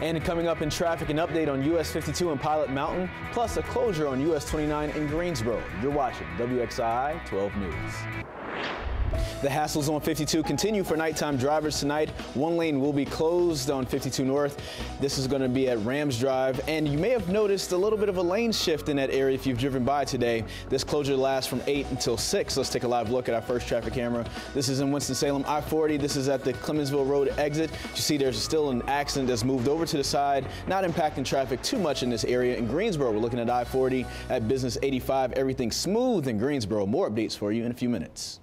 And coming up in traffic, an update on US 52 and Pilot Mountain, plus a closure on US 29 in Greensboro. You're watching WXII-12 News. The hassles on 52 continue for nighttime drivers tonight. One lane will be closed on 52 North. This is going to be at Rams Drive, and you may have noticed a little bit of a lane shift in that area if you've driven by today. This closure lasts from 8 until 6. Let's take a live look at our first traffic camera. This is in Winston-Salem, I-40. This is at the Clemensville Road exit. You see there's still an accident that's moved over to the side, not impacting traffic too much in this area. In Greensboro, we're looking at I-40 at Business 85. Everything smooth in Greensboro. More updates for you in a few minutes.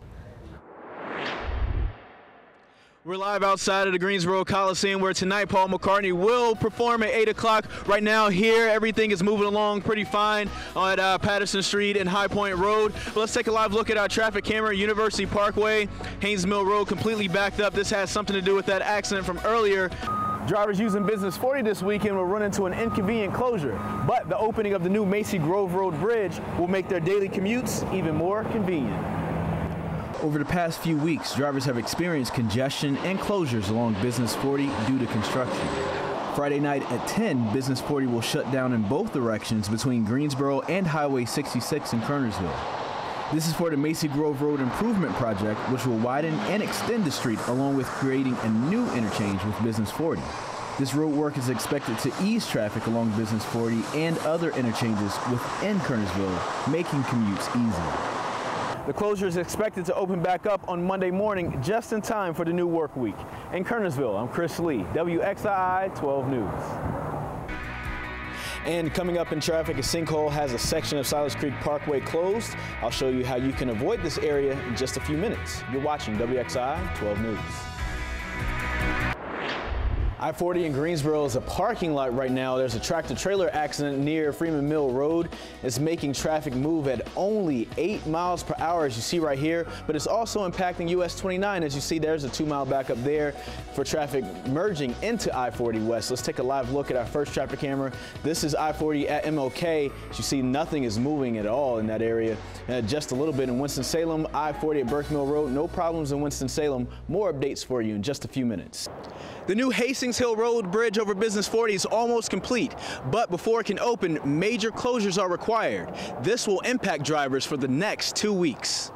We're live outside of the Greensboro Coliseum, where tonight Paul McCartney will perform at 8 o'clock. Right now here, everything is moving along pretty fine on Patterson Street and High Point Road. But let's take a live look at our traffic camera. University Parkway, Haynes Mill Road completely backed up. This has something to do with that accident from earlier. Drivers using Business 40 this weekend will run into an inconvenient closure, but the opening of the new Macy Grove Road Bridge will make their daily commutes even more convenient. Over the past few weeks, drivers have experienced congestion and closures along Business 40 due to construction. Friday night at 10, Business 40 will shut down in both directions between Greensboro and Highway 66 in Kernersville. This is for the Macy Grove Road Improvement Project, which will widen and extend the street along with creating a new interchange with Business 40. This road work is expected to ease traffic along Business 40 and other interchanges within Kernersville, making commutes easier. The closure is expected to open back up on Monday morning, just in time for the new work week. In Kernersville, I'm Chris Lea, WXII-12 News. And coming up in traffic, a sinkhole has a section of Silas Creek Parkway closed. I'll show you how you can avoid this area in just a few minutes. You're watching WXII-12 News. I-40 in Greensboro is a parking lot right now. There's a tractor-trailer accident near Freeman Mill Road. It's making traffic move at only 8 miles per hour, as you see right here, but it's also impacting US 29. As you see, there's a 2-mile backup there for traffic merging into I-40 West. Let's take a live look at our first traffic camera. This is I-40 at MLK. As you see, nothing is moving at all in that area. Just a little bit in Winston-Salem, I-40 at Burke Mill Road. No problems in Winston-Salem. More updates for you in just a few minutes. The new Hastings Hill Road Bridge over Business 40 is almost complete, but before it can open, major closures are required. This will impact drivers for the next 2 weeks.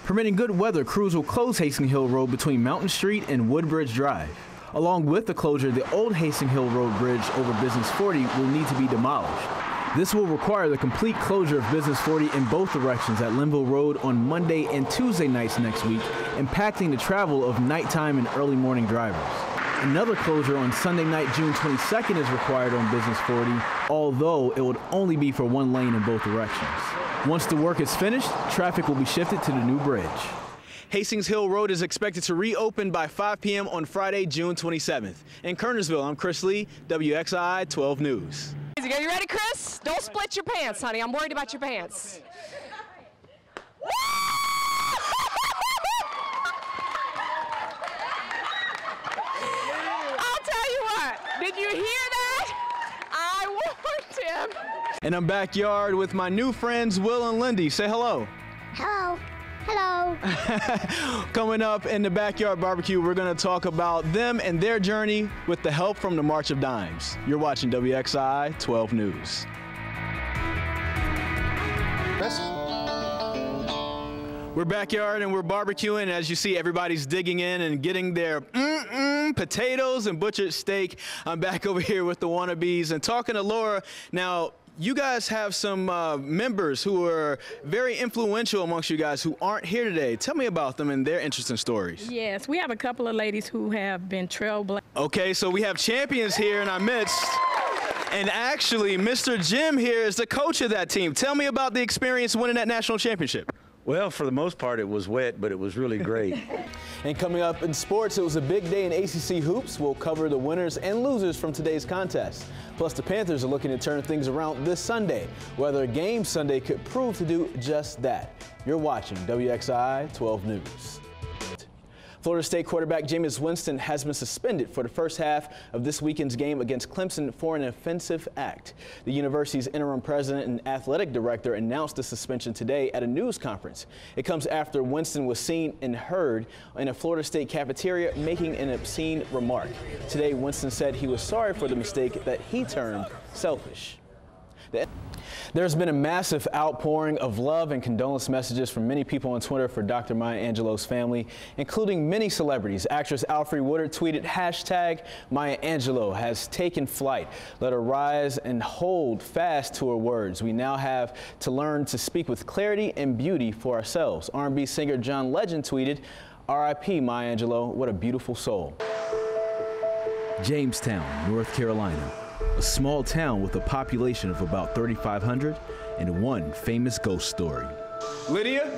Permitting good weather, crews will close Hastings Hill Road between Mountain Street and Woodbridge Drive. Along with the closure, the old Hastings Hill Road Bridge over Business 40 will need to be demolished. This will require the complete closure of Business 40 in both directions at Linville Road on Monday and Tuesday nights next week, impacting the travel of nighttime and early morning drivers. Another closure on Sunday night, June 22nd is required on Business 40, although it would only be for one lane in both directions. Once the work is finished, traffic will be shifted to the new bridge. Hastings Hill Road is expected to reopen by 5 p.m. on Friday, June 27th. In Kernersville, I'm Chris Lea, WXII-12 News. Are you ready, Chris? Don't split your pants, honey. I'm worried about your pants. Did you hear that? I warned him. And I'm backyard with my new friends, Will and Lindy. Say hello. Hello. Hello. Coming up in the Backyard Barbecue, we're going to talk about them and their journey with the help from the March of Dimes. You're watching WXII-12 News. Chris? We're backyard and we're barbecuing. As you see, everybody's digging in and getting their potatoes and butchered steak. I'm back over here with the wannabes and talking to Laura. Now, you guys have some members who are very influential amongst you guys who aren't here today. Tell me about them and their interesting stories. Yes, we have a couple of ladies who have been trailblazers. Okay, so we have champions here in our midst. And actually, Mr. Jim here is the coach of that team. Tell me about the experience winning that national championship. Well, for the most part, it was wet, but it was really great. And coming up in sports, it was a big day in ACC hoops. We'll cover the winners and losers from today's contest. Plus, the Panthers are looking to turn things around this Sunday. Whether Game Sunday could prove to do just that. You're watching WXII-12 News. Florida State quarterback Jameis Winston has been suspended for the first half of this weekend's game against Clemson for an offensive act. The university's interim president and athletic director announced the suspension today at a news conference. It comes after Winston was seen and heard in a Florida State cafeteria making an obscene remark. Today, Winston said he was sorry for the mistake that he termed selfish. There's been a massive outpouring of love and condolence messages from many people on Twitter for Dr. Maya Angelou's family, including many celebrities. Actress Alfre Woodard tweeted, #Maya Angelou has taken flight. Let her rise and hold fast to her words. We now have to learn to speak with clarity and beauty for ourselves. R&B singer John Legend tweeted, RIP Maya Angelou, what a beautiful soul. Jamestown, North Carolina. A small town with a population of about 3,500 and one famous ghost story. Lydia?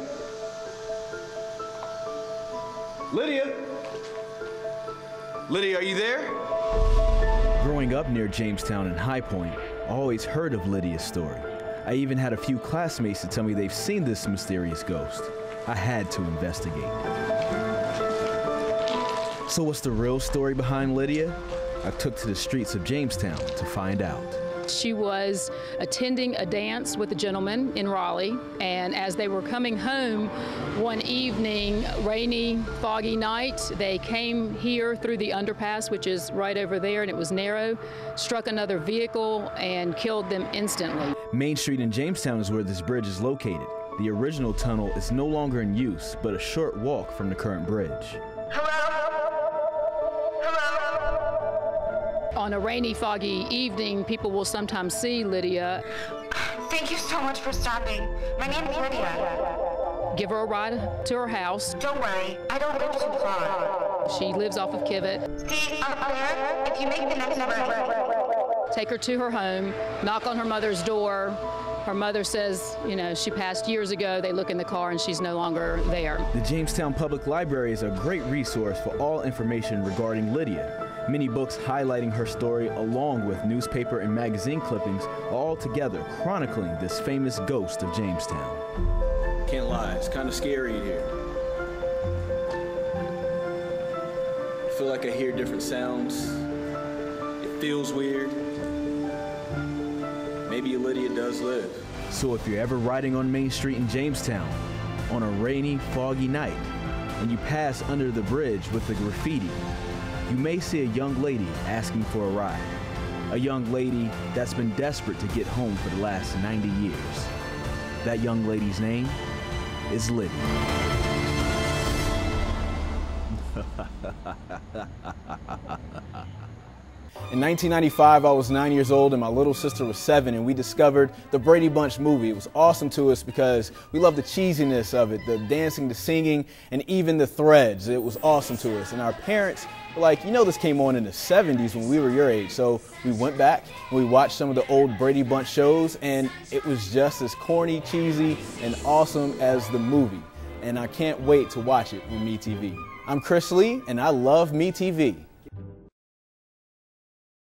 Lydia? Lydia, are you there? Growing up near Jamestown and High Point, I always heard of Lydia's story. I even had a few classmates to tell me they've seen this mysterious ghost. I had to investigate. So what's the real story behind Lydia? I took to the streets of Jamestown to find out. She was attending a dance with a gentleman in Raleigh, and as they were coming home one evening, rainy, foggy night, they came here through the underpass, which is right over there, and it was narrow, struck another vehicle and killed them instantly. Main Street in Jamestown is where this bridge is located. The original tunnel is no longer in use, but a short walk from the current bridge. On a rainy, foggy evening, people will sometimes see Lydia. Thank you so much for stopping. My name is Lydia. Give her a ride to her house. Don't worry, I don't live too far. She lives off of Kivett. See, up there, if you make the next right. Take her to her home, knock on her mother's door. Her mother says, you know, she passed years ago. They look in the car and she's no longer there. The Jamestown Public Library is a great resource for all information regarding Lydia. Many books highlighting her story, along with newspaper and magazine clippings, all together chronicling this famous ghost of Jamestown. Can't lie, it's kind of scary in here. I feel like I hear different sounds. It feels weird. Maybe Lydia does live. So if you're ever riding on Main Street in Jamestown on a rainy, foggy night, and you pass under the bridge with the graffiti, you may see a young lady asking for a ride. A young lady that's been desperate to get home for the last 90 years. That young lady's name is Lydia. In 1995, I was 9 years old and my little sister was 7, and we discovered the Brady Bunch movie. It was awesome to us because we loved the cheesiness of it, the dancing, the singing, and even the threads. It was awesome to us. And our parents were like, you know, this came on in the 70s when we were your age. So we went back and we watched some of the old Brady Bunch shows, and it was just as corny, cheesy, and awesome as the movie. And I can't wait to watch it on MeTV. I'm Chris Lea, and I love MeTV.